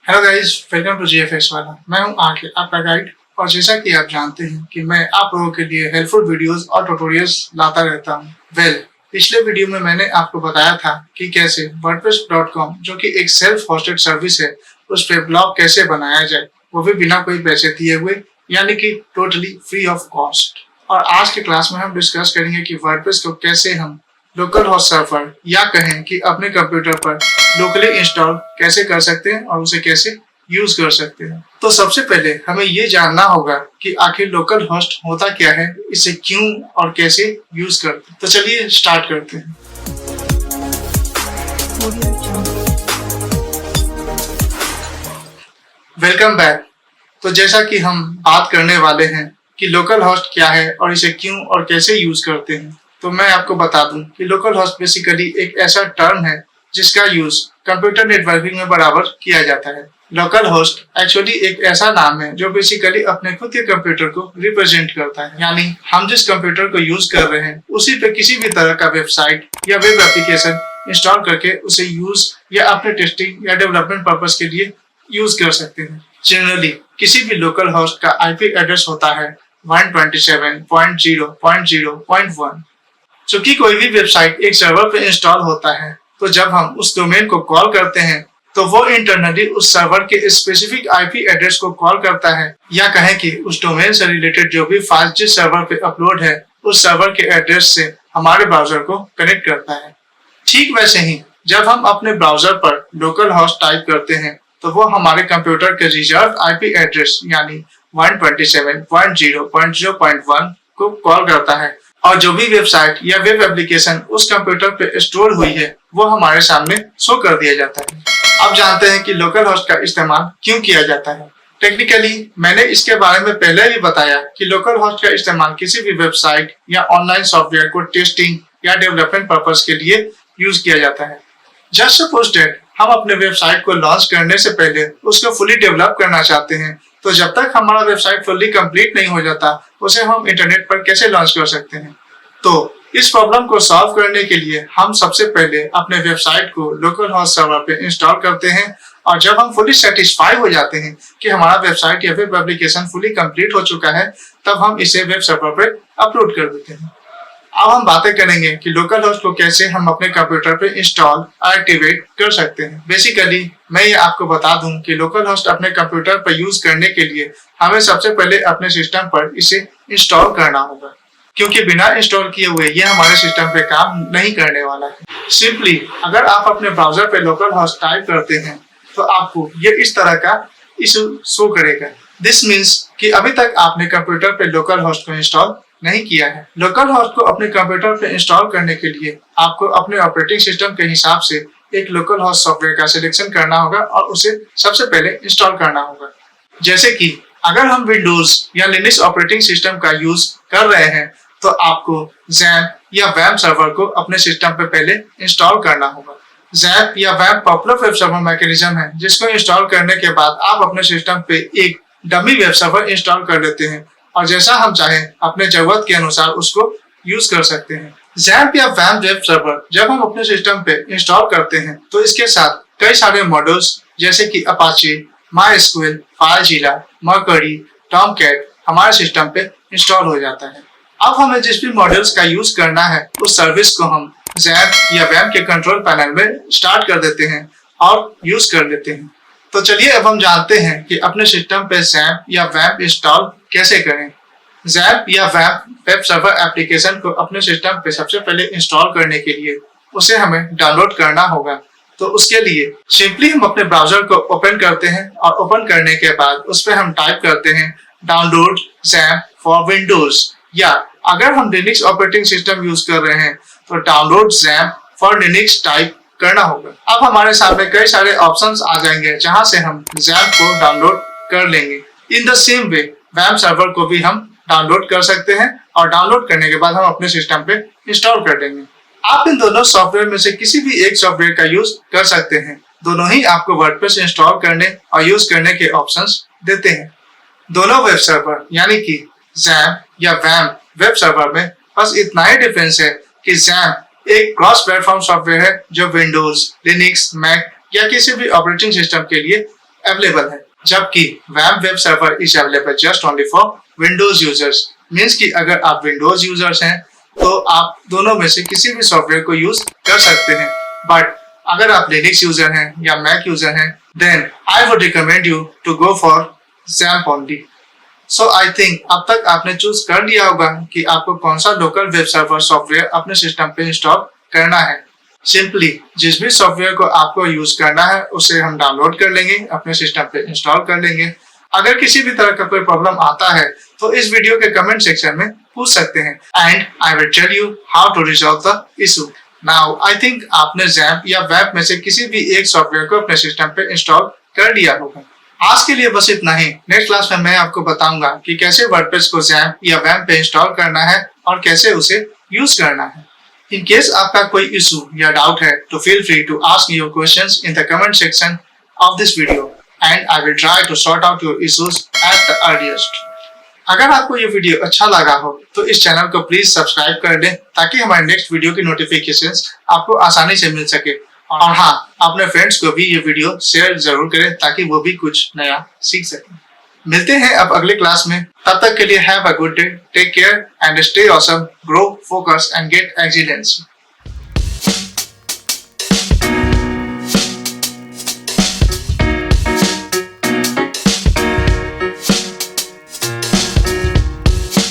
Hello guys, welcome to GFX वाला। मैं हूं आके आपका गाइड। और जैसा कि आप जानते हैं कि मैं आप लोगों के लिए हेल्पफुल वीडियोस और ट्यूटोरियल्स लाता रहता हूं। पिछले वीडियो में मैंने आपको बताया था कि कैसे wordpress.com जो कि एक सेल्फ होस्टेड सर्विस है, उस पे ब्लॉग कैसे बनाया जाए, वो भी बिना कोई पैसे दिए हुए, यानी कि टोटली फ्री ऑफ कॉस्ट। और आज के क्लास में हम डिस्कस करेंगे कि वर्डप्रेस को कैसे हम लोकल होस्ट सर्वर या कहें कि अपने कंप्यूटर पर लोकली इंस्टॉल कैसे कर सकते हैं और उसे कैसे यूज कर सकते हैं। तो सबसे पहले हमें ये जानना होगा कि आखिर लोकल होस्ट होता क्या है, इसे क्यों और कैसे यूज करते हैं। तो चलिए स्टार्ट करते हैं। Welcome back. तो जैसा कि हम बात करने वाले हैं कि लोकल होस्ट क्या है और इसे क्यों और कैसे यूज करते हैं, तो मैं आपको बता दूं कि लोकल होस्ट बेसिकली एक ऐसा टर्म है जिसका यूज कंप्यूटर नेटवर्किंग में बराबर किया जाता है। लोकल होस्ट एक्चुअली एक ऐसा नाम है जो बेसिकली अपने खुद के कंप्यूटर को रिप्रेजेंट करता है, यानी हम जिस कंप्यूटर को यूज कर रहे हैं उसी पे किसी भी तरह का वेबसाइट या वेब एप्लीकेशन इंस्टॉल करके उसे यूज या अपने टेस्टिंग या डेवलपमेंट पर्पस के लिए यूज कर सकते हैं। जनरली किसी भी लोकल होस्ट का आईपी एड्रेस होता है 127.0.0.1। चूंकि कोई भी वेबसाइट एक सर्वर पे इंस्टॉल होता है, तो जब हम उस डोमेन को कॉल करते हैं तो वो इंटरनली उस सर्वर के स्पेसिफिक आईपी एड्रेस को कॉल करता है, या कहें कि उस डोमेन से रिलेटेड जो भी फाइल जिस सर्वर पे अपलोड है उस सर्वर के एड्रेस से हमारे ब्राउजर को कनेक्ट करता है। ठीक वैसे ही जब हम अपने ब्राउजर पर लोकल होस्ट टाइप करते हैं तो वो हमारे कंप्यूटर के रिजर्व आईपी एड्रेस यानी 127.0.0.1 को कॉल करता है, और जो भी वेबसाइट या वेब एप्लीकेशन उस कंप्यूटर पे स्टोर हुई है वो हमारे सामने शो कर दिया जाता है। अब जानते हैं कि लोकल होस्ट का इस्तेमाल क्यों किया जाता है। टेक्निकली मैंने इसके बारे में पहले भी बताया कि लोकल होस्ट का इस्तेमाल किसी भी वेबसाइट या ऑनलाइन सॉफ्टवेयर को टेस्टिंग या डेवलपमेंट पर्पस के लिए यूज किया जाता है। जस्ट सपोज दैट हम अपने वेबसाइट को लॉन्च करने से पहले उसको फुली डेवलप करना चाहते हैं, तो जब तक हमारा वेबसाइट फुली कंप्लीट नहीं हो जाता उसे हम इंटरनेट पर कैसे लॉन्च कर सकते हैं। तो इस प्रॉब्लम को सॉल्व करने के लिए हम सबसे पहले अपने वेबसाइट को लोकल होस्ट सर्वर पे इंस्टॉल करते हैं, और जब हम फुली सेटिस्फाई हो जाते हैं कि हमारा वेबसाइट या वेब एप्लीकेशन फुली कंप्लीट हो चुका है, तब हम इसे वेब सर्वर पे अपलोड कर देते हैं। अब हम बातें करेंगे कि लोकल होस्ट को कैसे हम अपने कंप्यूटर पे इंस्टॉल और एक्टिवेट कर सकते हैं। बेसिकली मैं ये आपको बता दूं कि लोकल होस्ट अपने कंप्यूटर पर यूज करने के लिए हमें सबसे पहले अपने सिस्टम पर इसे इंस्टॉल करना होगा, क्योंकि बिना इंस्टॉल किए हुए ये हमारे सिस्टम पे काम नहीं करने वाला है। सिंपली अगर आप अपने ब्राउजर पे लोकल होस्ट टाइप करते हैं तो आपको ये इस तरह का इशू शो करेगा। दिस मीन्स कि अभी तक आपने कंप्यूटर पे लोकल होस्ट को इंस्टॉल नहीं किया है। लोकल होस्ट को अपने कंप्यूटर पे इंस्टॉल करने के लिए आपको अपने ऑपरेटिंग सिस्टम के हिसाब से एक लोकल होस्ट सॉफ्टवेयर का सिलेक्शन करना होगा और उसे सबसे पहले इंस्टॉल करना होगा। जैसे कि अगर हम विंडोज या लिनक्स ऑपरेटिंग सिस्टम का यूज कर रहे हैं तो आपको XAMPP या WAMP सर्वर को अपने सिस्टम पे पहले इंस्टॉल करना होगा। XAMPP या WAMP popular web server mechanism है जिसको इंस्टॉल करने के बाद आप अपने सिस्टम पे एक डमी वेब सर्वर इंस्टॉल कर लेते हैं और जैसा हम चाहें अपने जरूरत के अनुसार उसको यूज कर सकते हैं। XAMPP या WAMP वेब सर्वर जब हम अपने सिस्टम पे इंस्टॉल करते हैं तो इसके साथ कई सारे मॉड्यूल्स जैसे कि Apache, MySQL, FileZilla, Mercury, Tomcat हमारे सिस्टम पे इंस्टॉल हो जाता है। अब हमें जिस भी मॉड्यूल्स का यूज करना है उस सर्विस को हम XAMPP या WAMP के कंट्रोल पैनल में स्टार्ट कर देते हैं और यूज कर लेते हैं। तो चलिए अब हम जानते हैं कि अपने सिस्टम पे XAMPP या WAMP इंस्टॉल कैसे करें। XAMPP या WAMP वेब सर्वर एप्लीकेशन को अपने सिस्टम पे सबसे पहले इंस्टॉल करने के लिए उसे हमें डाउनलोड करना होगा। तो उसके लिए सिंपली हम अपने ब्राउजर को ओपन करते हैं और ओपन करने के बाद उस पर हम टाइप करते हैं डाउनलोड XAMPP फॉर विंडोज, या अगर हम लिनक्स ऑपरेटिंग सिस्टम यूज कर रहे हैं तो download XAMPP for Linux type करना होगा। अब हमारे सामने कई सारे ऑप्शंस आ जाएंगे जहां से हम XAMPP को डाउनलोड कर लेंगे। In the same way WAMP server को भी हम डाउनलोड कर सकते हैं और डाउनलोड करने के बाद हम अपने सिस्टम पे इंस्टॉल कर देंगे। आप इन दोनों सॉफ्टवेयर में से किसी भी एक सॉफ्टवेयर का यूज कर सकते हैं। दोनों ही आपको वर्डप्रेस इंस्टॉल करने और यूज करने के ऑप्शंस देते हैं। दोनों वेब सर्वर यानी कि XAMPP या WAMP वेब सर्वर में बस इतना ही डिफरेंस है कि XAMPP एक क्रॉस प्लेटफॉर्म सॉफ्टवेयर है जो विंडोज, लिनक्स, मैक या किसी भी ऑपरेटिंग सिस्टम के लिए अवेलेबल है, जबकि वैम्प web server is available just only for Windows users. Means कि अगर आप विंडोज यूजर्स हैं तो आप दोनों में से किसी भी सॉफ्टवेयर को यूज कर सकते हैं, बट अगर आप लिनक्स यूजर हैं या मैक यूजर हैं, then I would recommend you to go for XAMPP only. So I think अब तक आपने चूज कर लिया होगा कि आपको कौन सा लोकल वेब सर्वर सॉफ्टवेयर अपने सिस्टम पे इंस्टॉल करना है। सिंपली जिस भी सॉफ्टवेयर को आपको यूज करना है उसे हम डाउनलोड कर लेंगे, अपने सिस्टम पे इंस्टॉल कर लेंगे। अगर किसी भी तरह का कोई प्रॉब्लम आता है तो इस वीडियो के कमेंट सेक्शन में पूछ सकते हैं, and I will tell you how to resolve the issue. Now I think आपने XAMPP या वेब में से किसी भी एक सॉफ्टवेयर को अपने सिस्टम पे इंस्टॉल कर लिया होगा। आज के लिए बस इतना ही। नेक्स्ट क्लास में मैं आपको बताऊंगा कि कैसे वर्डप्रेस को XAMPP या वेब पे इंस्टॉल करना है और कैसे उसे यूज करना है। इन केस आपका कोई इशू या डाउट है तो feel free to ask your questions in the comment section of this video, and I will try to sort out your issues at the earliest. अगर आपको ये वीडियो अच्छा लगा हो तो इस चैनल को प्लीज सब्सक्राइब कर लें ताकि हमारे नेक्स्ट वीडियो की नोटिफिकेशंस आपको आसानी से मिल सके। और हाँ, अपने फ्रेंड्स को भी ये वीडियो शेयर जरूर करें ताकि वो भी कुछ नया सीख सकें। मिलते हैं अब अगले क्लास में, तब तक के लिए have a good day, take care and stay awesome, grow, focus and get excellence.